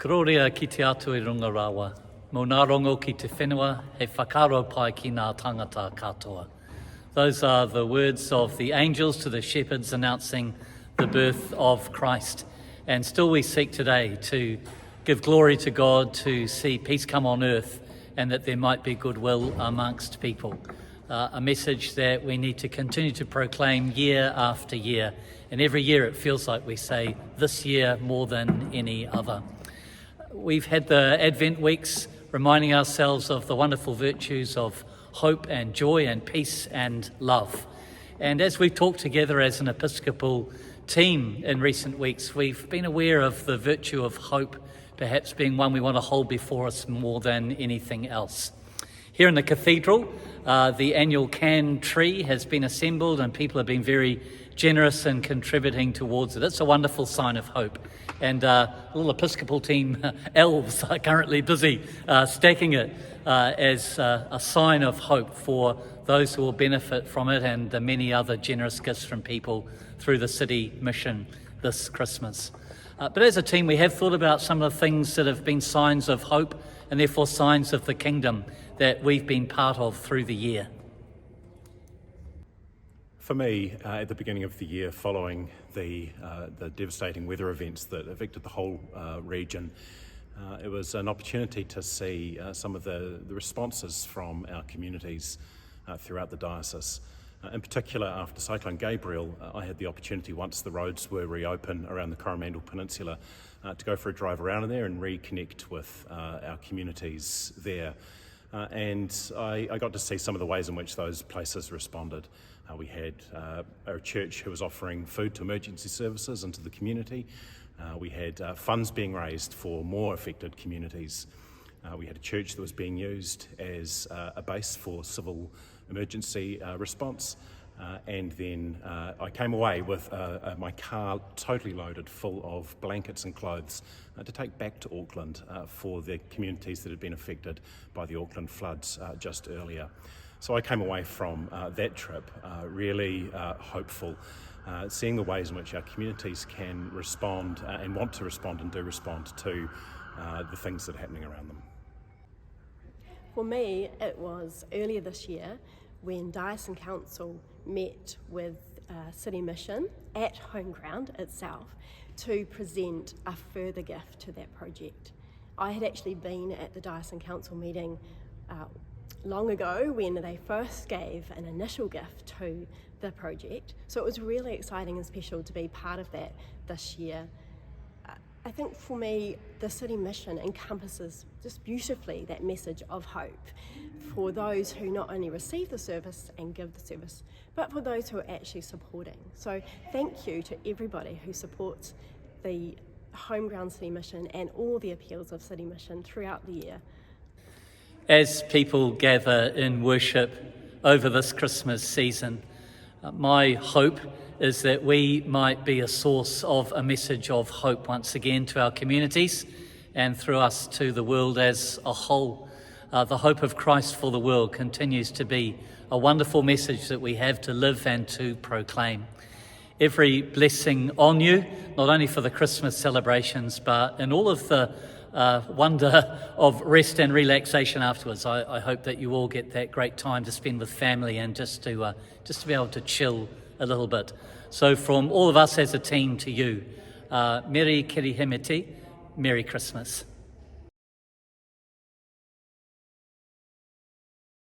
Gloria ki te atu I runga rawa. Mo nā rongo ki te whenua, he whakaro pai ki nā tangata katoa. Those are the words of the angels to the shepherds announcing the birth of Christ. And still we seek today to give glory to God, to see peace come on earth, and that there might be goodwill amongst people. A message that we need to continue to proclaim year after year. And every year it feels like we say, this year more than any other. We've had the Advent weeks reminding ourselves of the wonderful virtues of hope and joy and peace and love. And as we've talked together as an Episcopal team in recent weeks, we've been aware of the virtue of hope perhaps being one we want to hold before us more than anything else. Here in the cathedral, the annual can tree has been assembled and people have been very generous in contributing towards it. It's a wonderful sign of hope. And little Episcopal Team elves are currently busy stacking it as a sign of hope for those who will benefit from it and the many other generous gifts from people through the city mission this Christmas. But as a team, we have thought about some of the things that have been signs of hope and therefore signs of the kingdom that we've been part of through the year. For me, at the beginning of the year, following the devastating weather events that affected the whole region, it was an opportunity to see some of the responses from our communities throughout the diocese. In particular, after Cyclone Gabriel, I had the opportunity, once the roads were reopened around the Coromandel Peninsula, to go for a drive around there and reconnect with our communities there. And I got to see some of the ways in which those places responded. We had a church who was offering food to emergency services into the community. We had funds being raised for more affected communities. We had a church that was being used as a base for civil emergency response. And then I came away with my car totally loaded full of blankets and clothes to take back to Auckland for the communities that had been affected by the Auckland floods just earlier. So I came away from that trip really hopeful, seeing the ways in which our communities can respond and want to respond and do respond to the things that are happening around them. For me, it was earlier this year when Diocesan Council met with City Mission at home ground itself to present a further gift to that project. I had actually been at the Diocesan Council meeting long ago when they first gave an initial gift to the project, so it was really exciting and special to be part of that this year. I think for me, the City Mission encompasses just beautifully that message of hope for those who not only receive the service and give the service, but for those who are actually supporting. So thank you to everybody who supports the homegrown City Mission and all the appeals of City Mission throughout the year. As people gather in worship over this Christmas season, my hope is that we might be a source of a message of hope once again to our communities and through us to the world as a whole. The hope of Christ for the world continues to be a wonderful message that we have to live and to proclaim. Every blessing on you, not only for the Christmas celebrations, but in all of the wonder of rest and relaxation afterwards. I hope that you all get that great time to spend with family and just to be able to chill a little bit. So from all of us as a team to you, Meri Kirihimete, Merry Christmas.